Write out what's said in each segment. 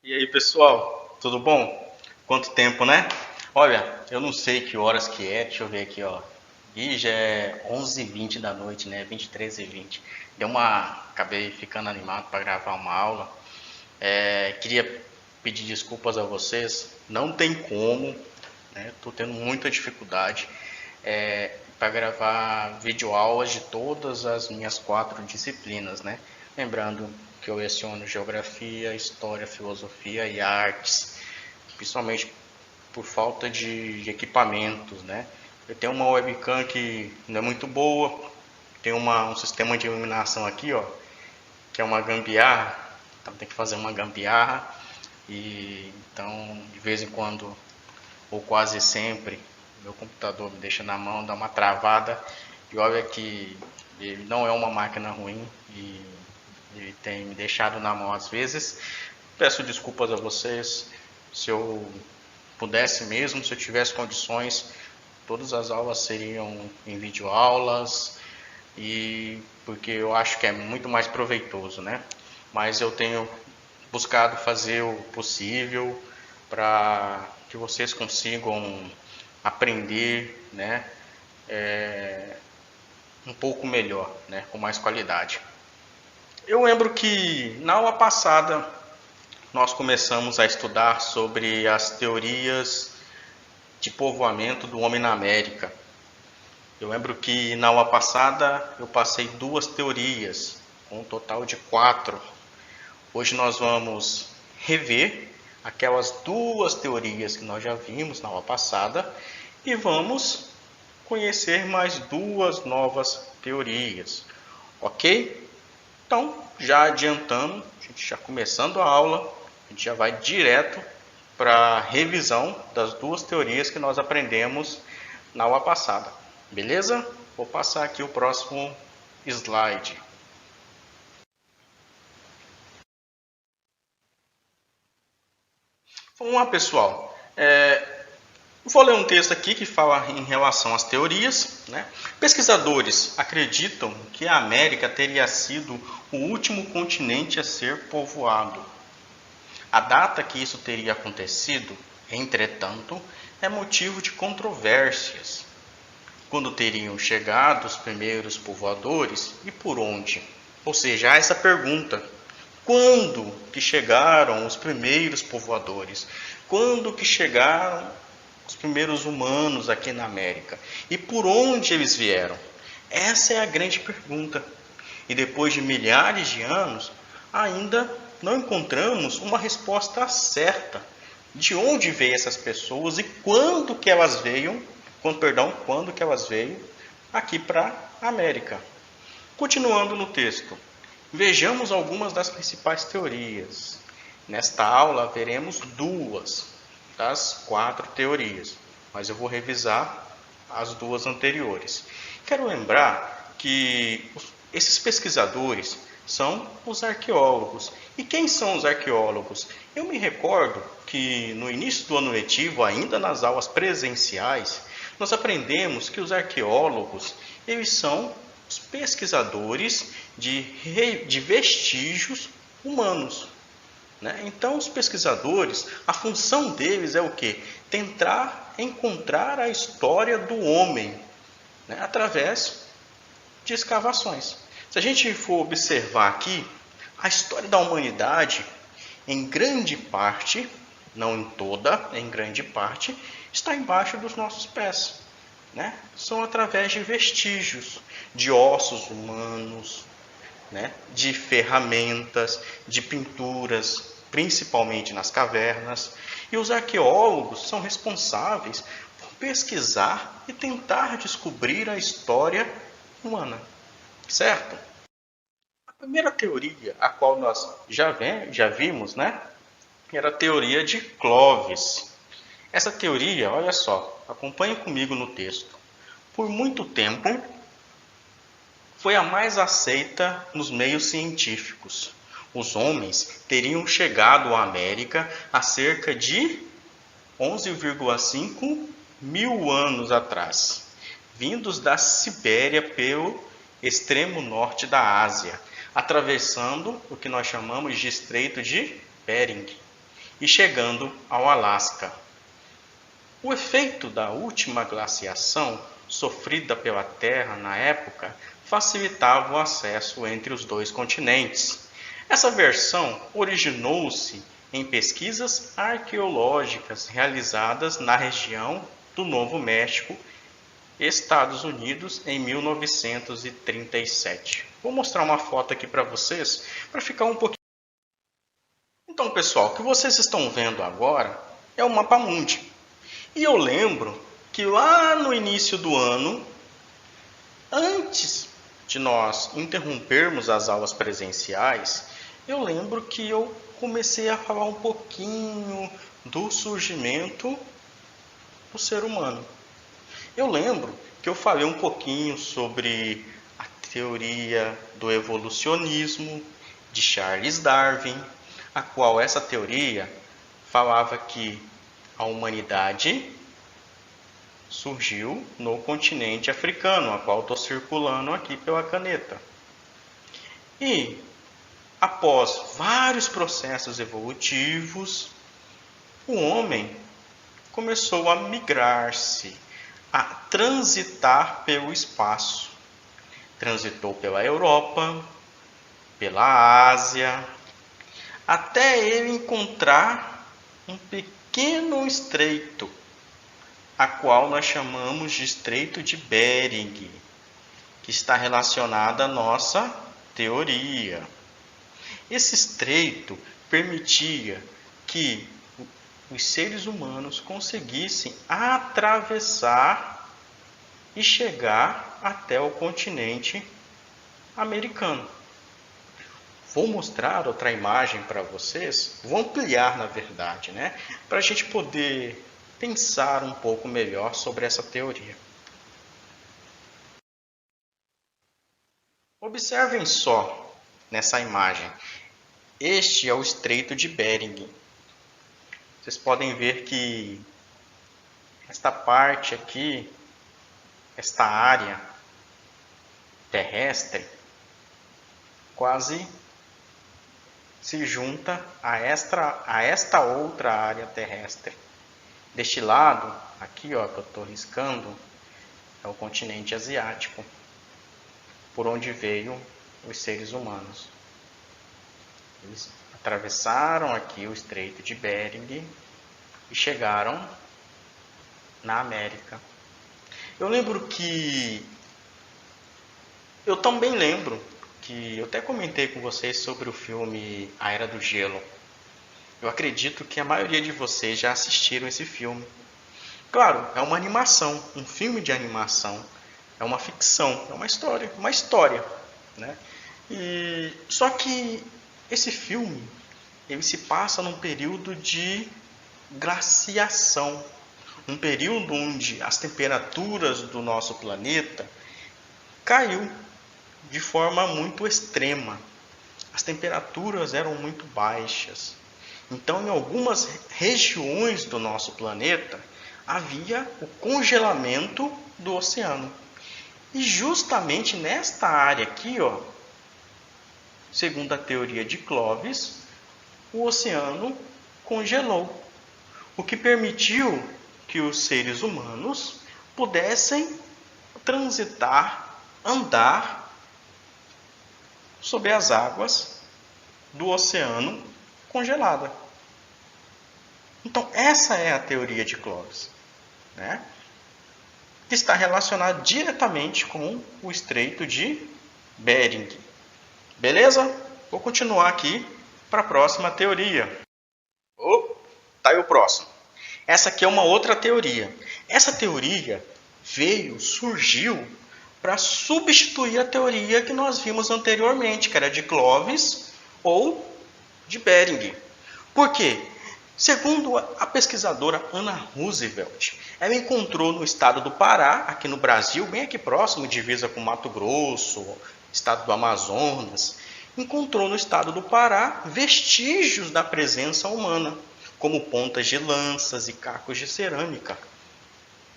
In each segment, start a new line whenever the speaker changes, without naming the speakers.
E aí, pessoal, tudo bom? Quanto tempo, né? Olha, eu não sei que horas que é, deixa eu ver aqui, ó. Ih, já é 11h20 da noite, né? 23h20. Acabei ficando animado para gravar uma aula. Queria pedir desculpas a vocês. Não tem como, né? Tô tendo muita dificuldade para gravar videoaulas de todas as minhas 4 disciplinas, né? Lembrando que eu leciono Geografia, História, Filosofia e Artes, principalmente por falta de equipamentos, né? Eu tenho uma webcam que não é muito boa, tem um sistema de iluminação aqui, ó, que é uma gambiarra, então tem que fazer uma gambiarra e então de vez em quando ou quase sempre meu computador me deixa na mão, dá uma travada e olha que ele não é uma máquina ruim e ele tem me deixado na mão às vezes. Peço desculpas a vocês, se eu pudesse mesmo, se eu tivesse condições, todas as aulas seriam em videoaulas, e porque eu acho que é muito mais proveitoso, né? Mas eu tenho buscado fazer o possível para que vocês consigam aprender, né? Um pouco melhor, né? Com mais qualidade. Eu lembro que na aula passada nós começamos a estudar sobre as teorias de povoamento do homem na América. Eu lembro que na aula passada eu passei 2 teorias, com um total de 4. Hoje nós vamos rever aquelas 2 teorias que nós já vimos na aula passada e vamos conhecer mais 2 novas teorias, ok? Então, já adiantando, a gente já começando a aula, a gente já vai direto para a revisão das 2 teorias que nós aprendemos na aula passada. Beleza? Vou passar aqui o próximo slide. Vamos lá, pessoal. Vou ler um texto aqui que fala em relação às teorias, né? Pesquisadores acreditam que a América teria sido o último continente a ser povoado. A data que isso teria acontecido, entretanto, é motivo de controvérsias. Quando teriam chegado os primeiros povoadores e por onde? Ou seja, há essa pergunta: quando que chegaram os primeiros povoadores? Quando que chegaram os primeiros humanos aqui na América? E por onde eles vieram? Essa é a grande pergunta. E depois de milhares de anos, ainda não encontramos uma resposta certa de onde veio essas pessoas e quando que elas veio aqui para a América. Continuando no texto, vejamos algumas das principais teorias. Nesta aula veremos 2 das 4 teorias, mas eu vou revisar as 2 anteriores. Quero lembrar que esses pesquisadores são os arqueólogos. E quem são os arqueólogos? Eu me recordo que no início do ano letivo, ainda nas aulas presenciais, nós aprendemos que os arqueólogos, eles são os pesquisadores de vestígios humanos, né? Então, os pesquisadores, a função deles é o quê? Tentar encontrar a história do homem, né? Através de escavações. Se a gente for observar aqui, a história da humanidade, em grande parte, não em toda, em grande parte, está embaixo dos nossos pés, né? São através de vestígios, de ossos humanos, né? De ferramentas, de pinturas, principalmente nas cavernas. E os arqueólogos são responsáveis por pesquisar e tentar descobrir a história humana, certo? A primeira teoria, a qual nós já vimos, né? Era a teoria de Clovis. Essa teoria, olha só, acompanhe comigo no texto. Por muito tempo, foi a mais aceita nos meios científicos. Os homens teriam chegado à América há cerca de 11,5 mil anos atrás, vindos da Sibéria pelo extremo norte da Ásia, atravessando o que nós chamamos de Estreito de Bering. e chegando ao Alasca. O efeito da última glaciação sofrida pela Terra na época facilitava o acesso entre os dois continentes. Essa versão originou-se em pesquisas arqueológicas realizadas na região do Novo México, Estados Unidos, em 1937. Vou mostrar uma foto aqui para vocês, para ficar um pouquinho. Então, pessoal, o que vocês estão vendo agora é o mapa mundi. E eu lembro que lá no início do ano, antes de nós interrompermos as aulas presenciais, eu lembro que eu comecei a falar um pouquinho do surgimento do ser humano. Eu lembro que eu falei um pouquinho sobre a teoria do evolucionismo de Charles Darwin, a qual essa teoria falava que a humanidade surgiu no continente africano, a qual estou circulando aqui pela caneta. E após vários processos evolutivos, o homem começou a migrar-se, a transitar pelo espaço. Transitou pela Europa, pela Ásia, até ele encontrar um pequeno estreito, a qual nós chamamos de Estreito de Bering, que está relacionado à nossa teoria. Esse estreito permitia que os seres humanos conseguissem atravessar e chegar até o continente americano. Vou mostrar outra imagem para vocês, vou ampliar na verdade, para a gente poder pensar um pouco melhor sobre essa teoria. Observem só nessa imagem, este é o Estreito de Bering. Vocês podem ver que esta parte aqui, esta área terrestre, quase se junta a esta outra área terrestre. Deste lado, aqui ó, que eu estou riscando, é o continente asiático, por onde veio os seres humanos. Eles atravessaram aqui o Estreito de Bering e chegaram na América. Eu também lembro que eu até comentei com vocês sobre o filme A Era do Gelo. Eu acredito que a maioria de vocês já assistiram esse filme. Claro, é uma animação, um filme de animação, é uma ficção, é uma história, Só que esse filme, ele se passa num período de glaciação, um período onde as temperaturas do nosso planeta caiu de forma muito extrema. As temperaturas eram muito baixas. Então, em algumas regiões do nosso planeta, havia o congelamento do oceano. E justamente nesta área aqui, ó, segundo a teoria de Clovis, o oceano congelou, o que permitiu que os seres humanos pudessem transitar, andar sobre as águas do oceano congelada. Então, essa é a teoria de Clovis, que está relacionada diretamente com o Estreito de Bering. Beleza? Vou continuar aqui para a próxima teoria. Tá aí o próximo. Essa aqui é uma outra teoria. Essa teoria surgiu para substituir a teoria que nós vimos anteriormente, que era de Clovis ou de Bering. Por quê? Segundo a pesquisadora Anna Roosevelt, ela encontrou no estado do Pará, aqui no Brasil, bem aqui próximo, divisa com Mato Grosso, estado do Amazonas, encontrou no estado do Pará vestígios da presença humana, como pontas de lanças e cacos de cerâmica.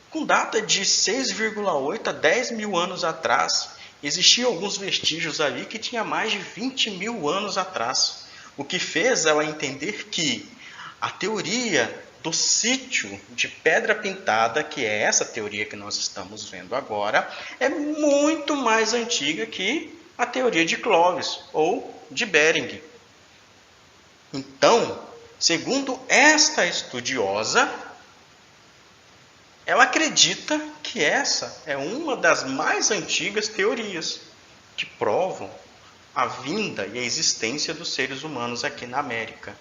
Com data de 6,8 a 10 mil anos atrás, existiam alguns vestígios ali que tinha mais de 20 mil anos atrás, o que fez ela entender que A teoria do sítio de Pedra Pintada, que é essa teoria que nós estamos vendo agora, é muito mais antiga que a teoria de Clovis ou de Bering. Então, segundo esta estudiosa, ela acredita que essa é uma das mais antigas teorias que provam a vinda e a existência dos seres humanos aqui na América.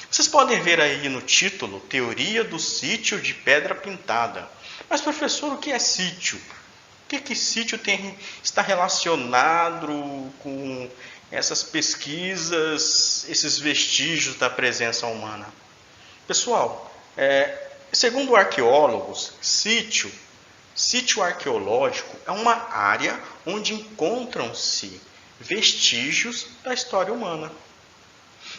Vocês podem ver aí no título, Teoria do Sítio de Pedra Pintada. Mas, professor, o que é sítio? O que sítio está relacionado com essas pesquisas, esses vestígios da presença humana? Pessoal, segundo arqueólogos, sítio arqueológico é uma área onde encontram-se vestígios da história humana.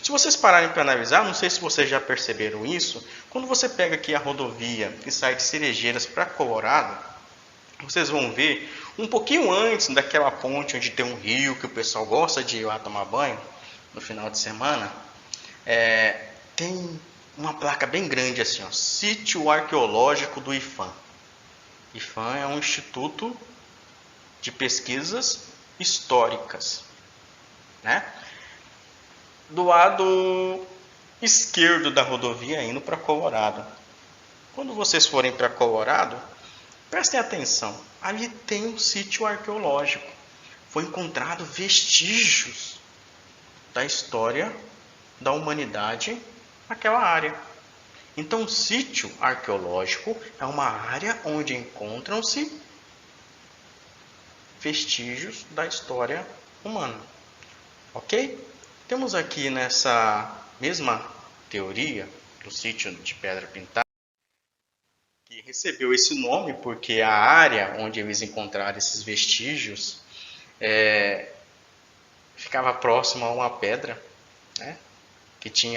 Se vocês pararem para analisar, não sei se vocês já perceberam isso, quando você pega aqui a rodovia que sai de Cerejeiras para Colorado, vocês vão ver, um pouquinho antes daquela ponte onde tem um rio que o pessoal gosta de ir lá tomar banho, no final de semana, tem uma placa bem grande assim, ó, Sítio Arqueológico do IPHAN. IPHAN é um instituto de pesquisas históricas, né? Do lado esquerdo da rodovia indo para Colorado. Quando vocês forem para Colorado, prestem atenção, ali tem um sítio arqueológico. Foi encontrado vestígios da história da humanidade naquela área. Então, o sítio arqueológico é uma área onde encontram-se vestígios da história humana. Ok? Temos aqui nessa mesma teoria do sítio de Pedra Pintada, que recebeu esse nome porque a área onde eles encontraram esses vestígios ficava próximo a uma pedra, né, que tem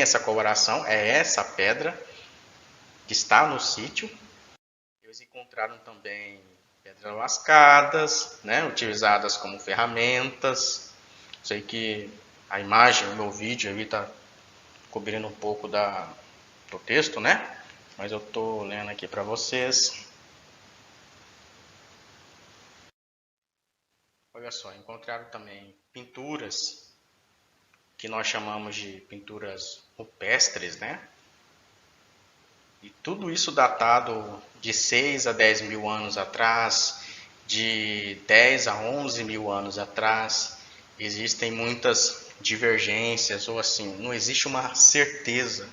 essa coloração, é essa pedra que está no sítio. Eles encontraram também pedras lascadas, né, utilizadas como ferramentas. Sei que a imagem, o meu vídeo ali está cobrindo um pouco do texto, né? Mas eu estou lendo aqui para vocês. Olha só, encontraram também pinturas que nós chamamos de pinturas rupestres, né? E tudo isso datado de 6 a 10 mil anos atrás, de 10 a 11 mil anos atrás. Existem muitas divergências, ou assim, não existe uma certeza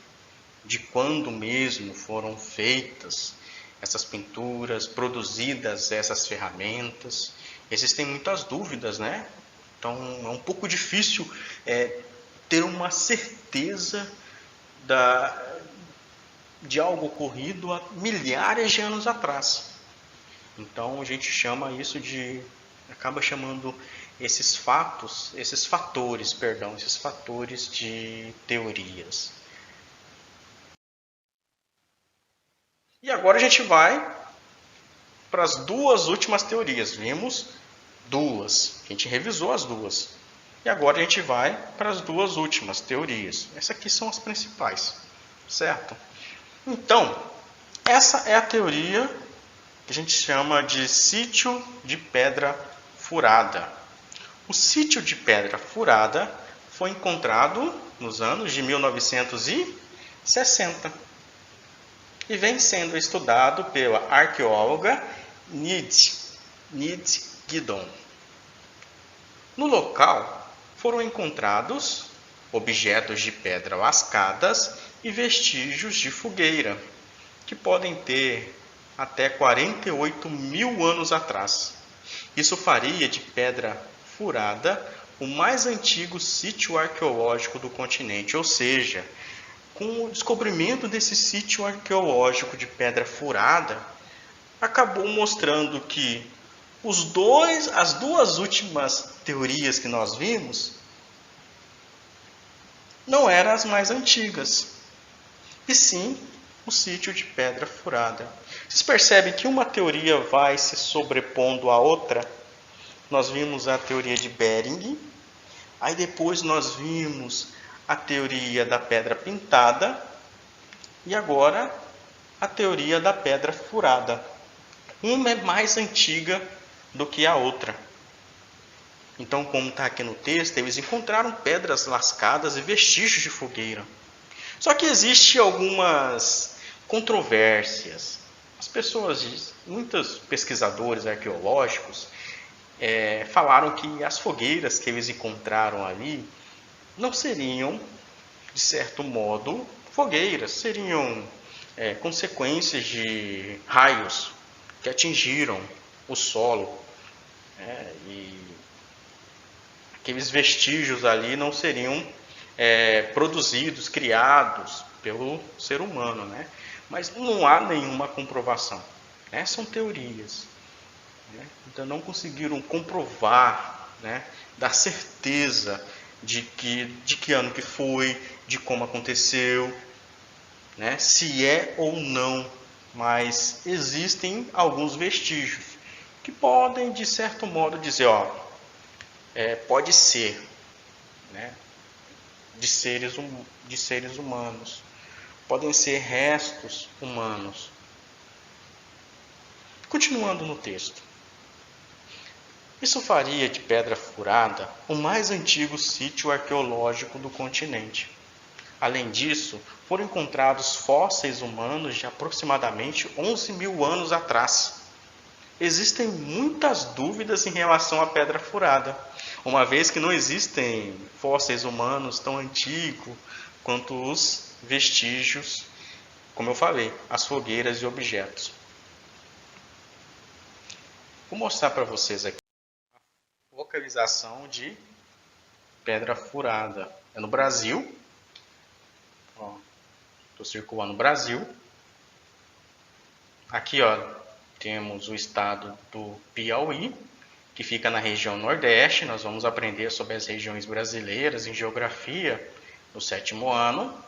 de quando mesmo foram feitas essas pinturas, produzidas essas ferramentas. Existem muitas dúvidas, né? Então é um pouco difícil ter uma certeza de algo ocorrido há milhares de anos atrás. Então a gente chama isso acaba chamando esses fatores de teorias. E agora a gente vai para as duas últimas teorias. Vimos duas, a gente revisou as duas. E agora a gente vai para as duas últimas teorias. Essas aqui são as principais, certo? Então, essa é a teoria que a gente chama de sítio de pedra furada. O sítio de Pedra Furada foi encontrado nos anos de 1960 e vem sendo estudado pela arqueóloga Nid Giddon. No local foram encontrados objetos de pedra lascadas e vestígios de fogueira, que podem ter até 48 mil anos atrás. Isso faria de Pedra Furada o mais antigo sítio arqueológico do continente, ou seja, com o descobrimento desse sítio arqueológico de Pedra Furada, acabou mostrando que as duas últimas teorias que nós vimos não eram as mais antigas, e sim o sítio de Pedra Furada. Vocês percebem que uma teoria vai se sobrepondo à outra? Nós vimos a teoria de Bering, aí depois nós vimos a teoria da pedra pintada e agora a teoria da pedra furada. Uma é mais antiga do que a outra. Então, como está aqui no texto, eles encontraram pedras lascadas e vestígios de fogueira. Só que existem algumas controvérsias. As pessoas, muitos pesquisadores arqueológicos, falaram que as fogueiras que eles encontraram ali não seriam, de certo modo, fogueiras, seriam consequências de raios que atingiram o solo. E aqueles vestígios ali não seriam produzidos, criados pelo ser humano, né? Mas não há nenhuma comprovação, né? São teorias, né? Então não conseguiram comprovar, né? Dar certeza de que ano que foi, de como aconteceu, né? Se é ou não, mas existem alguns vestígios que podem, de certo modo, dizer, pode ser, né? de seres humanos, podem ser restos humanos. Continuando no texto. Isso faria de Pedra Furada o mais antigo sítio arqueológico do continente. Além disso, foram encontrados fósseis humanos de aproximadamente 11 mil anos atrás. Existem muitas dúvidas em relação à Pedra Furada, uma vez que não existem fósseis humanos tão antigos quanto os vestígios, como eu falei, as fogueiras e objetos. Vou mostrar para vocês aqui a localização de Pedra Furada. É no Brasil. Estou circulando o Brasil. Aqui, temos o estado do Piauí, que fica na região Nordeste. Nós vamos aprender sobre as regiões brasileiras em geografia no 7º ano.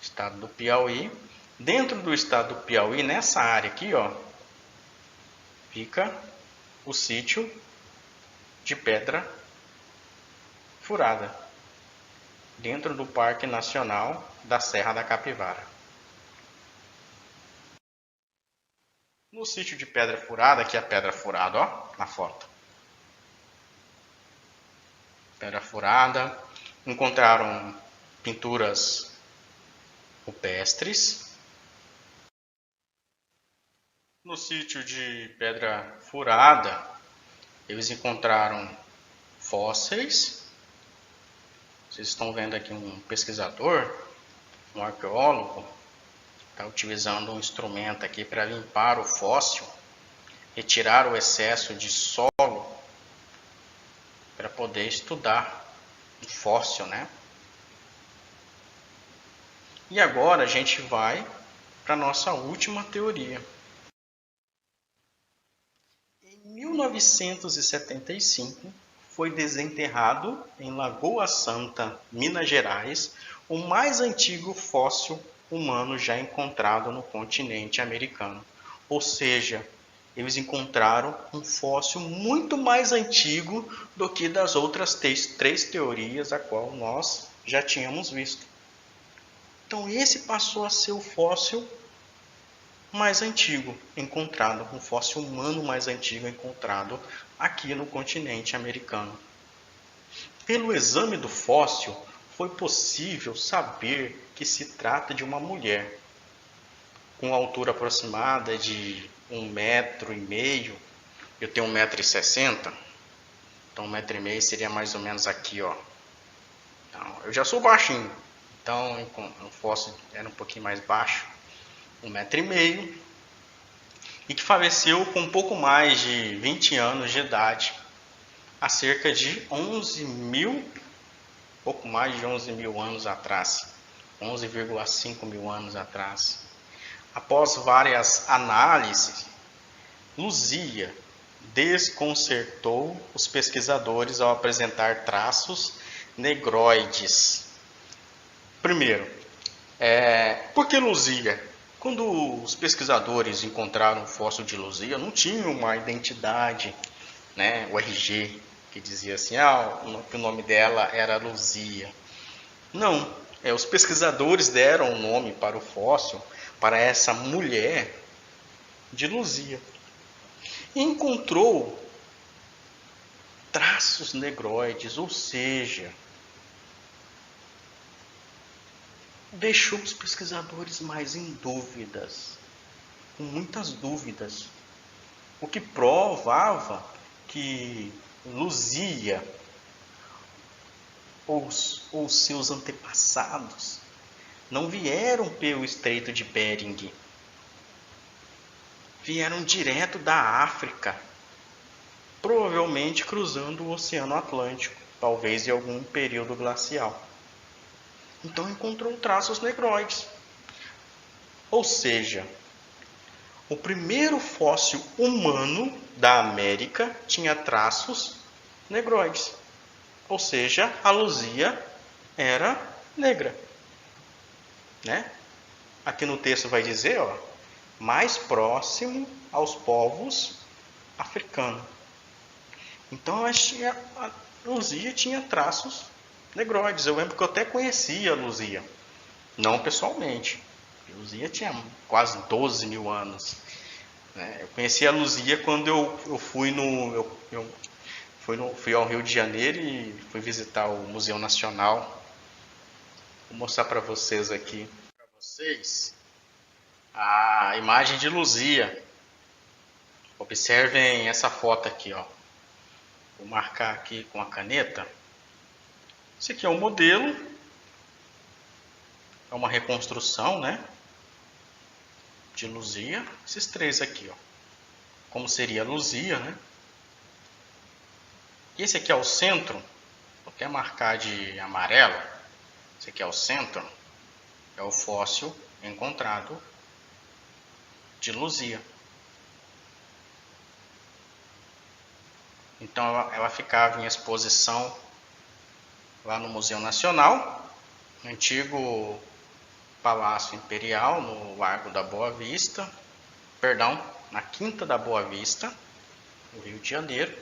Estado do Piauí. Dentro do estado do Piauí, nessa área aqui, fica o sítio de Pedra Furada, dentro do Parque Nacional da Serra da Capivara. No sítio de Pedra Furada, aqui é a Pedra Furada, na foto. Pedra Furada, encontraram pinturas rupestres. No sítio de Pedra Furada, eles encontraram fósseis. Vocês estão vendo aqui um pesquisador, um arqueólogo, está utilizando um instrumento aqui para limpar o fóssil, retirar o excesso de solo, para poder estudar o fóssil, né? E agora a gente vai para a nossa última teoria. Em 1975, foi desenterrado em Lagoa Santa, Minas Gerais, o mais antigo fóssil humano já encontrado no continente americano. Ou seja, eles encontraram um fóssil muito mais antigo do que das outras três teorias a qual nós já tínhamos visto. Então esse passou a ser o fóssil mais antigo encontrado, um fóssil humano mais antigo encontrado aqui no continente americano. Pelo exame do fóssil, foi possível saber que se trata de uma mulher, com altura aproximada de 1,5 m. Eu tenho 1,60 m, então 1,5 m seria mais ou menos aqui, Então, eu já sou baixinho, então o fóssil era um pouquinho mais baixo, 1,5 m, e que faleceu com um pouco mais de 20 anos de idade, há cerca de pouco mais de 11 mil anos atrás, 11,5 mil anos atrás. Após várias análises, Luzia desconcertou os pesquisadores ao apresentar traços negroides. Primeiro, por que Luzia? Quando os pesquisadores encontraram o fóssil de Luzia, não tinha uma identidade, né, o RG, que dizia assim, que o nome dela era Luzia. Não, os pesquisadores deram o nome para o fóssil, para essa mulher, de Luzia. E encontrou traços negroides, ou seja, deixou os pesquisadores mais em dúvidas, com muitas dúvidas, o que provava que Luzia ou seus antepassados não vieram pelo Estreito de Bering, vieram direto da África, provavelmente cruzando o Oceano Atlântico, talvez em algum período glacial. Então encontrou traços negroides. Ou seja, o primeiro fóssil humano da América tinha traços negroides. Ou seja, a Luzia era negra. Né? Aqui no texto vai dizer, mais próximo aos povos africanos. Então a Luzia tinha traços negroides. Eu lembro que eu até conhecia a Luzia, não pessoalmente. A Luzia tinha quase 12 mil anos. Eu conheci a Luzia quando eu fui fui ao Rio de Janeiro e fui visitar o Museu Nacional. Vou mostrar para vocês aqui. Para vocês a imagem de Luzia. Observem essa foto aqui, Vou marcar aqui com a caneta. Esse aqui é um modelo. É uma reconstrução, né? De Luzia. Esses três aqui, como seria a Luzia, né? E esse aqui é o centro. Vou até marcar de amarelo. Esse aqui é o centro. É o fóssil encontrado de Luzia. Então ela ficava em exposição lá no Museu Nacional, no antigo Palácio Imperial, no Largo da Boa Vista, perdão, na Quinta da Boa Vista, no Rio de Janeiro.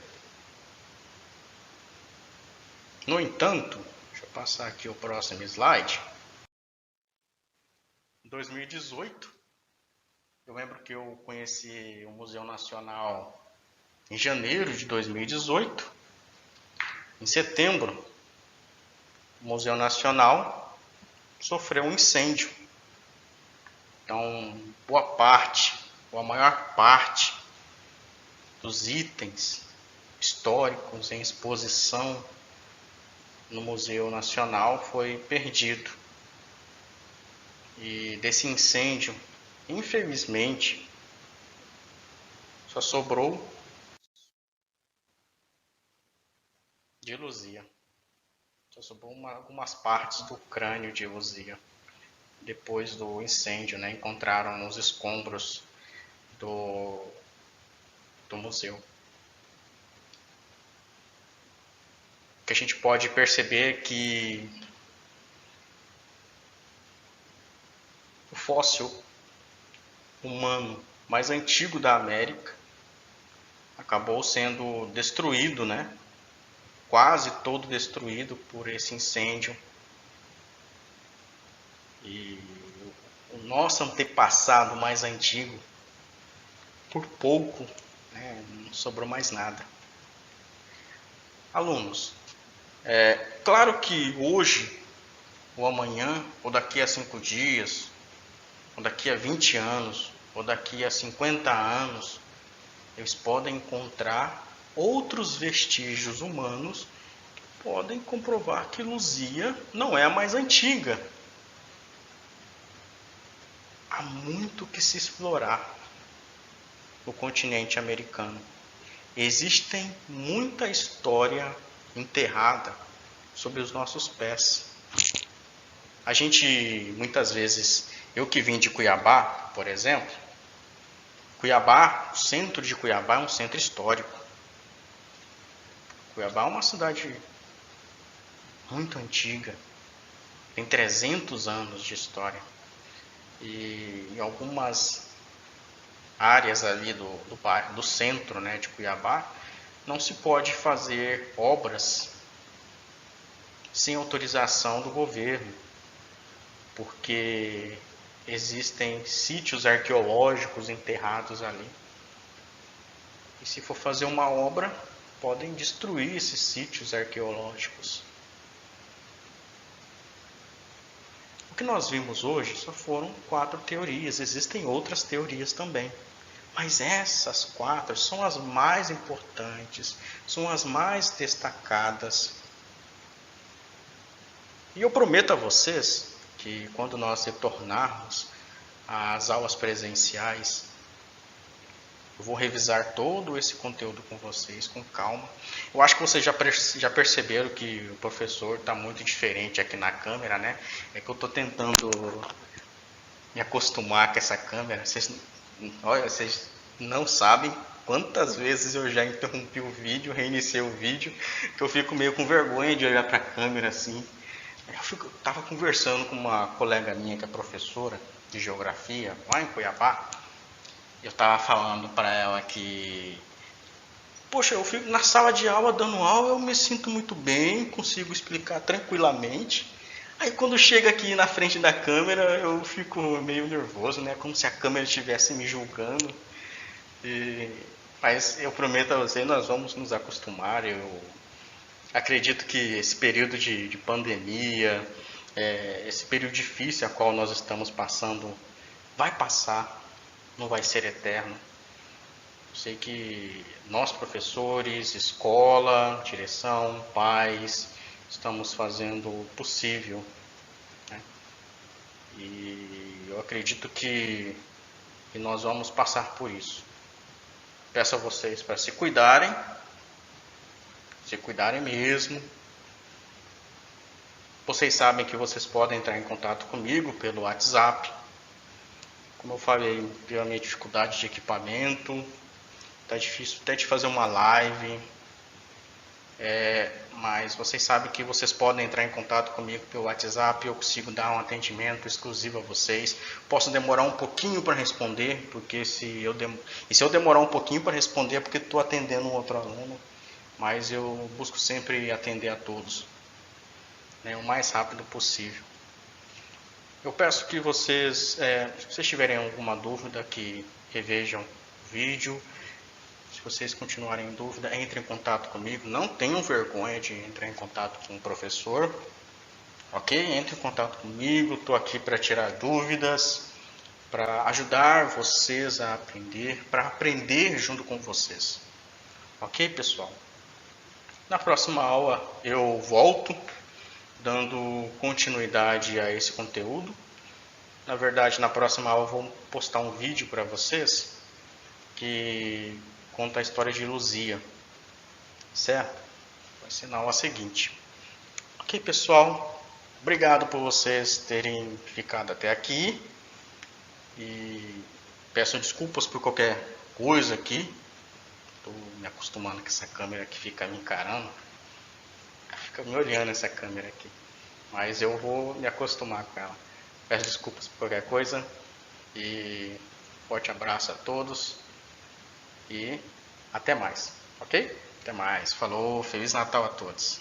No entanto, deixa eu passar aqui o próximo slide. Em 2018, eu lembro que eu conheci o Museu Nacional em janeiro de 2018. Em setembro, o Museu Nacional sofreu um incêndio. Então, boa parte, ou a maior parte dos itens históricos em exposição no Museu Nacional foi perdido. E desse incêndio, infelizmente, só sobrou de Luzia. Só sobrou algumas partes do crânio de Luzia. Depois do incêndio, encontraram nos escombros do museu. O que a gente pode perceber é que o fóssil humano mais antigo da América acabou sendo destruído, quase todo destruído por esse incêndio. E o nosso antepassado mais antigo, por pouco, não sobrou mais nada. Alunos, claro que hoje, ou amanhã, ou daqui a 5 dias, ou daqui a 20 anos, ou daqui a 50 anos, eles podem encontrar outros vestígios humanos que podem comprovar que Luzia não é a mais antiga. Há muito que se explorar no continente americano. Existem muita história enterrada sob os nossos pés. A gente, muitas vezes, eu que vim de Cuiabá, por exemplo, Cuiabá, o centro de Cuiabá é um centro histórico. Cuiabá é uma cidade muito antiga, tem 300 anos de história. E em algumas áreas ali do centro, de Cuiabá, não se pode fazer obras sem autorização do governo, porque existem sítios arqueológicos enterrados ali. E se for fazer uma obra, podem destruir esses sítios arqueológicos. O que nós vimos hoje só foram 4 teorias, existem outras teorias também. Mas essas 4 são as mais importantes, são as mais destacadas. E eu prometo a vocês que quando nós retornarmos às aulas presenciais, eu vou revisar todo esse conteúdo com vocês, com calma. Eu acho que vocês já perceberam que o professor está muito diferente aqui na câmera, né? É que eu estou tentando me acostumar com essa câmera. Olha, vocês não sabem quantas vezes eu já interrompi o vídeo, reiniciei o vídeo, que eu fico meio com vergonha de olhar para a câmera assim. Eu estava conversando com uma colega minha que é professora de geografia lá em Cuiabá. Eu estava falando para ela que, poxa, eu fico na sala de aula dando aula, eu me sinto muito bem, consigo explicar tranquilamente. Aí quando chega aqui na frente da câmera, eu fico meio nervoso, né? Como se a câmera estivesse me julgando. Mas eu prometo a você, nós vamos nos acostumar. Eu acredito que esse período de pandemia, esse período difícil a qual nós estamos passando, vai passar. Não vai ser eterno. Eu sei que nós, professores, escola, direção, pais, estamos fazendo o possível, né? E eu acredito que nós vamos passar por isso. Peço a vocês para se cuidarem mesmo. Vocês sabem que vocês podem entrar em contato comigo pelo WhatsApp. Como eu falei, pela minha dificuldade de equipamento, está difícil até de fazer uma live, mas vocês sabem que vocês podem entrar em contato comigo pelo WhatsApp, eu consigo dar um atendimento exclusivo a vocês. Posso demorar um pouquinho para responder, porque se eu demorar um pouquinho para responder é porque estou atendendo um outro aluno, mas eu busco sempre atender a todos, né, o mais rápido possível. Eu peço que vocês, se vocês tiverem alguma dúvida, que revejam o vídeo. Se vocês continuarem em dúvida, entrem em contato comigo. Não tenham vergonha de entrar em contato com o professor. Ok? Entre em contato comigo. Estou aqui para tirar dúvidas, para ajudar vocês a aprender, para aprender junto com vocês. Ok, pessoal? Na próxima aula eu volto, dando continuidade a esse conteúdo. Na verdade, na próxima aula eu vou postar um vídeo para vocês que conta a história de Luzia, certo? Vai ser na aula seguinte. Ok, pessoal? Obrigado por vocês terem ficado até aqui. E peço desculpas por qualquer coisa aqui. Estou me acostumando com essa câmera que fica me encarando. Fica me olhando essa câmera aqui, mas eu vou me acostumar com ela. Peço desculpas por qualquer coisa e forte abraço a todos e até mais, ok? Até mais, falou, Feliz Natal a todos.